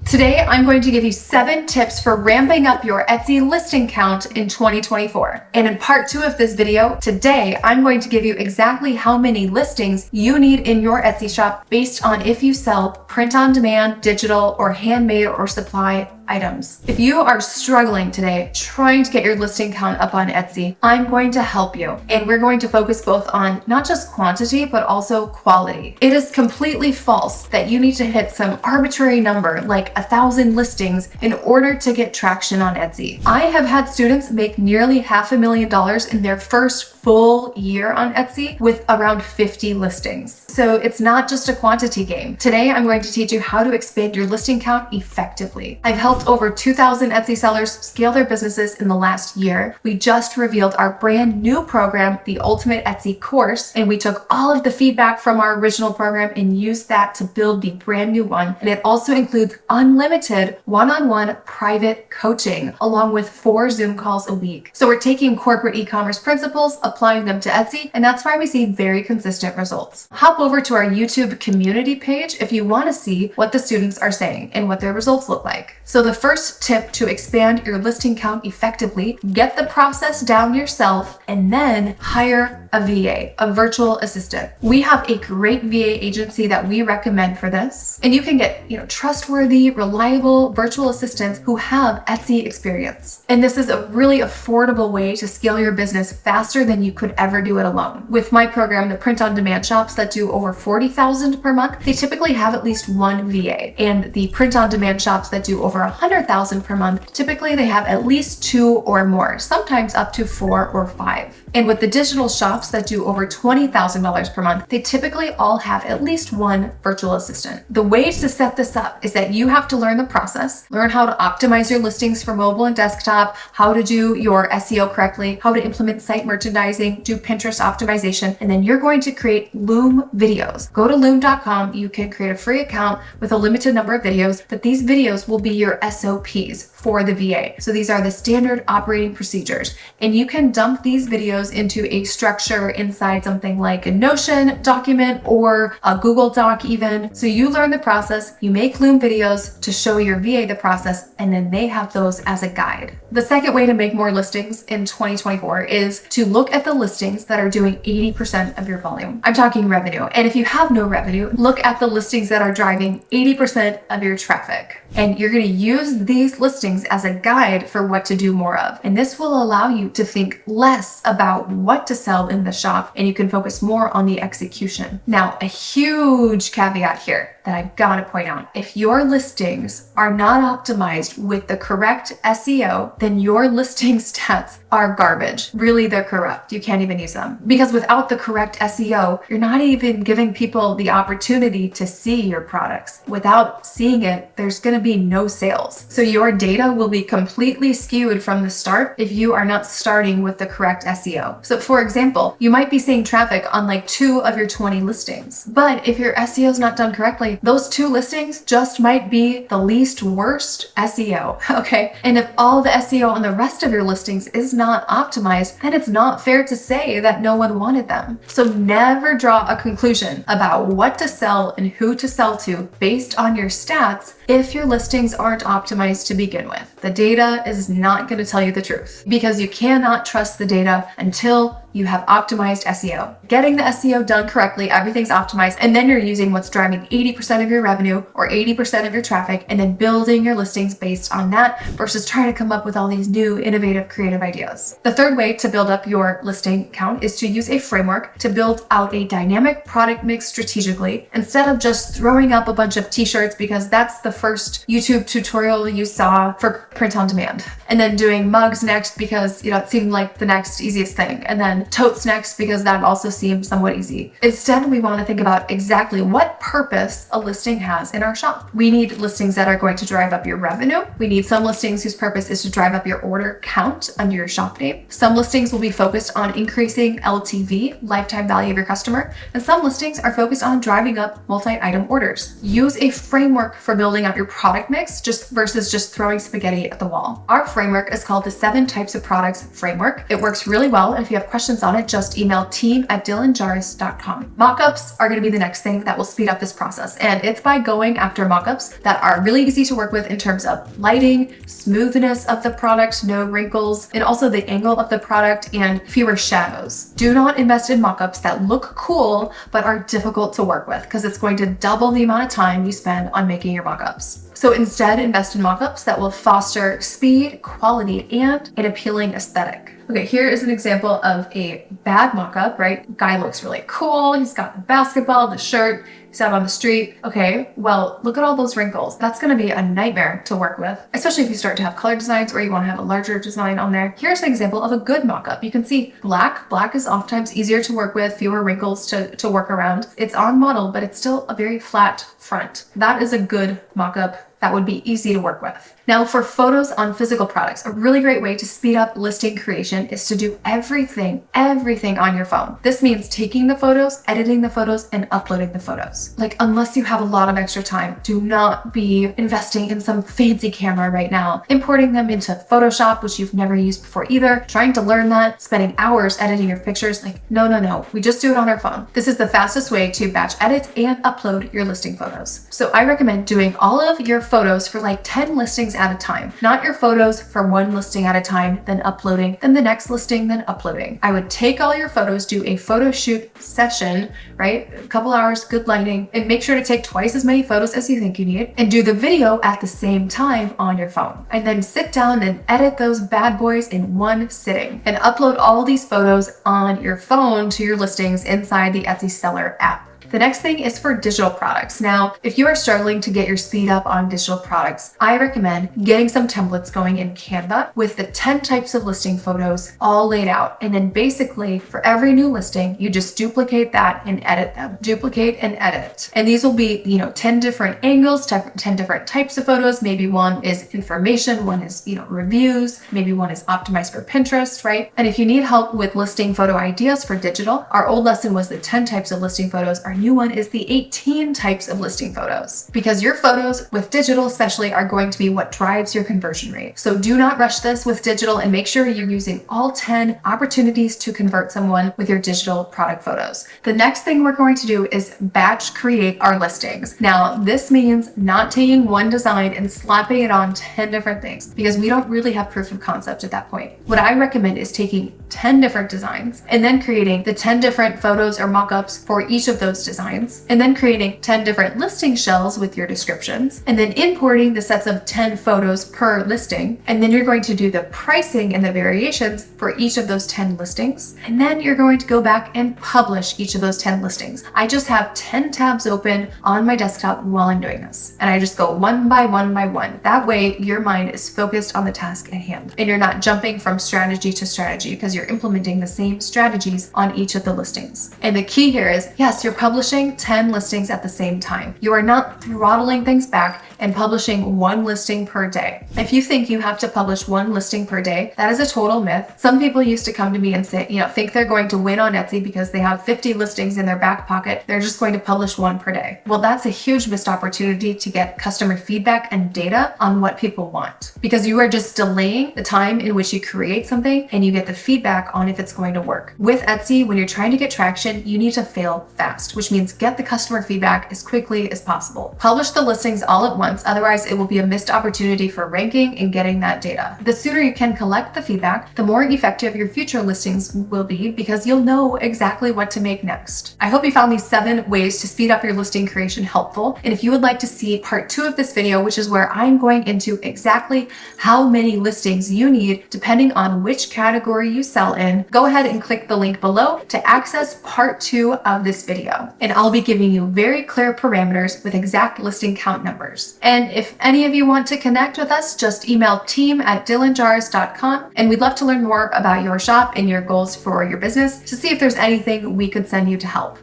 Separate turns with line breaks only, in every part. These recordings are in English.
Today, I'm going to give you 7 tips for ramping up your Etsy listing count in 2024. And in part 2 of this video, today, I'm going to give you exactly how many listings you need in your Etsy shop based on if you sell print-on-demand, digital, or handmade or supply items. If you are struggling today trying to get your listing count up on Etsy, I'm going to help you. And we're going to focus both on not just quantity, but also quality. It is completely false that you need to hit some arbitrary number like 1,000 listings in order to get traction on Etsy. I have had students make nearly $500,000 in their first full year on Etsy with around 50 listings. So it's not just a quantity game. Today, I'm going to teach you how to expand your listing count effectively. I've helped over 2,000 Etsy sellers scale their businesses in the last year. We just revealed our brand new program, the Ultimate Etsy Course, and we took all of the feedback from our original program and used that to build the brand new one. And it also includes unlimited one-on-one private coaching, along with 4 Zoom calls a week. So we're taking corporate e-commerce principles, applying them to Etsy, and that's why we see very consistent results. Hop over to our YouTube community page if you want to see what the students are saying and what their results look like. So the first tip to expand your listing count effectively, get the process down yourself, and then hire a VA, a virtual assistant. We have a great VA agency that we recommend for this, and you can get, trustworthy, reliable virtual assistants who have Etsy experience. And this is a really affordable way to scale your business faster than you could ever do it alone. With my program, the print-on-demand shops that do over $40,000 per month, they typically have at least one VA, and the print-on-demand shops that do over $100,000 per month, typically they have at least 2 or more, sometimes up to 4 or 5. And with the digital shops that do over $20,000 per month, they typically all have at least one virtual assistant. The way to set this up is that you have to learn the process, learn how to optimize your listings for mobile and desktop, how to do your SEO correctly, how to implement site merchandising, do Pinterest optimization, and then you're going to create Loom videos. Go to loom.com, you can create a free account with a limited number of videos, but these videos will be your SOPs for the VA. So these are the standard operating procedures, and you can dump these videos into a structure inside something like a Notion document or a Google Doc even. So you learn the process, you make Loom videos to show your VA the process, and then they have those as a guide. The second way to make more listings in 2024 is to look at the listings that are doing 80% of your volume. I'm talking revenue. And if you have no revenue, look at the listings that are driving 80% of your traffic. And you're going to use these listings as a guide for what to do more of. And this will allow you to think less about what to sell in the shop, and you can focus more on the execution. Now, a huge caveat here that I've got to point out. If your listings are not optimized with the correct SEO, then your listing stats are garbage. Really, they're corrupt. You can't even use them. Because without the correct SEO, you're not even giving people the opportunity to see your products. Without seeing it, there's going to be no sales. So your data will be completely skewed from the start if you are not starting with the correct SEO. So for example, you might be seeing traffic on like 2 of your 20 listings. But if your SEO is not done correctly, those 2 listings just might be the least worst SEO, okay? And if all the SEO on the rest of your listings is not optimized, then it's not fair to say that no one wanted them. So never draw a conclusion about what to sell and who to sell to based on your stats if your listings aren't optimized to begin with. The data is not going to tell you the truth, because you cannot trust the data until you have optimized SEO. Getting the SEO done correctly, everything's optimized, and then you're using what's driving 80% of your revenue or 80% of your traffic, and then building your listings based on that versus trying to come up with all these new, innovative, creative ideas. The third way to build up your listing count is to use a framework to build out a dynamic product mix strategically, instead of just throwing up a bunch of t-shirts because that's the first YouTube tutorial you saw for print on demand, and then doing mugs next because it seemed like the next easiest thing, and then totes next because that also seemed somewhat easy. Instead, we want to think about exactly what purpose a listing has in our shop. We need listings that are going to drive up your revenue. We need some listings whose purpose is to drive up your order count under your shop name. Some listings will be focused on increasing LTV, lifetime value of your customer, and some listings are focused on driving up multi-item orders. Use a framework for building out your product mix versus just throwing spaghetti at the wall. Our framework is called the 7 Types of Products Framework. It works really well, and if you have questions on it, just email team@dylanjars.com. Mockups are going to be the next thing that will speed up this process, and it's by going after mockups that are really easy to work with in terms of lighting, smoothness of the product, no wrinkles, and also the angle of the product and fewer shadows. Do not invest in mockups that look cool but are difficult to work with, because it's going to double the amount of time you spend on making your mockups. So instead, invest in mockups that will foster speed, quality, and an appealing aesthetic. Okay, here is an example of a bad mockup, right? Guy looks really cool. He's got the basketball, the shirt, he's out on the street. Okay, well, look at all those wrinkles. That's gonna be a nightmare to work with, especially if you start to have color designs or you wanna have a larger design on there. Here's an example of a good mockup. You can see black. Black is oftentimes easier to work with, fewer wrinkles to work around. It's on model, but it's still a very flat front. That is a good mockup that would be easy to work with. Now, for photos on physical products, a really great way to speed up listing creation is to do everything on your phone. This means taking the photos, editing the photos, and uploading the photos. Like, unless you have a lot of extra time, do not be investing in some fancy camera right now, importing them into Photoshop, which you've never used before either, trying to learn that, spending hours editing your pictures. Like, no. We just do it on our phone. This is the fastest way to batch edit and upload your listing photos. So I recommend doing all of your photos for like 10 listings at a time, not your photos for one listing at a time, then uploading, then the next listing, then uploading. I would take all your photos, do a photo shoot session, right? A couple hours, good lighting, and make sure to take twice as many photos as you think you need, and do the video at the same time on your phone. And then sit down and edit those bad boys in one sitting, and upload all these photos on your phone to your listings inside the Etsy Seller app. The next thing is for digital products. Now, if you are struggling to get your speed up on digital products, I recommend getting some templates going in Canva with the 10 types of listing photos all laid out. And then basically for every new listing, you just duplicate that and edit them. Duplicate and edit. And these will be, 10 different angles, 10 different types of photos. Maybe one is information, one is, reviews, maybe one is optimized for Pinterest, right? And if you need help with listing photo ideas for digital, our old lesson was the 10 types of listing photos. Our new one is the 18 types of listing photos, because your photos with digital especially are going to be what drives your conversion rate. So do not rush this with digital, and make sure you're using all 10 opportunities to convert someone with your digital product photos. The next thing we're going to do is batch create our listings. Now, this means not taking one design and slapping it on 10 different things, because we don't really have proof of concept at that point. What I recommend is taking 10 different designs and then creating the 10 different photos or mockups for each of those designs, and then creating 10 different listing shells with your descriptions, and then importing the sets of 10 photos per listing. And then you're going to do the pricing and the variations for each of those 10 listings. And then you're going to go back and publish each of those 10 listings. I just have 10 tabs open on my desktop while I'm doing this. And I just go one by one by one. That way your mind is focused on the task at hand, and you're not jumping from strategy to strategy, because you're implementing the same strategies on each of the listings. And the key here is, yes, you're publishing 10 listings at the same time. You are not throttling things back and publishing one listing per day. If you think you have to publish one listing per day, that is a total myth. Some people used to come to me and say, think they're going to win on Etsy because they have 50 listings in their back pocket. They're just going to publish one per day. Well, that's a huge missed opportunity to get customer feedback and data on what people want, because you are just delaying the time in which you create something and you get the feedback on if it's going to work. With Etsy, when you're trying to get traction, you need to fail fast, which means get the customer feedback as quickly as possible. Publish the listings all at once, otherwise it will be a missed opportunity for ranking and getting that data. The sooner you can collect the feedback, the more effective your future listings will be, because you'll know exactly what to make next. I hope you found these 7 ways to speed up your listing creation helpful. And if you would like to see part 2 of this video, which is where I'm going into exactly how many listings you need depending on which category you sell in, go ahead and click the link below to access part 2 of this video. And I'll be giving you very clear parameters with exact listing count numbers. And if any of you want to connect with us, just email team@dylanjars.com, and we'd love to learn more about your shop and your goals for your business to see if there's anything we could send you to help.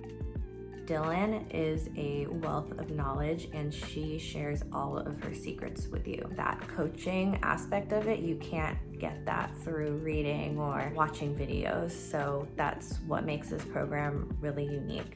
Dylan is a wealth of knowledge, and she shares all of her secrets with you. That coaching aspect of it, you can't get that through reading or watching videos. So that's what makes this program really unique.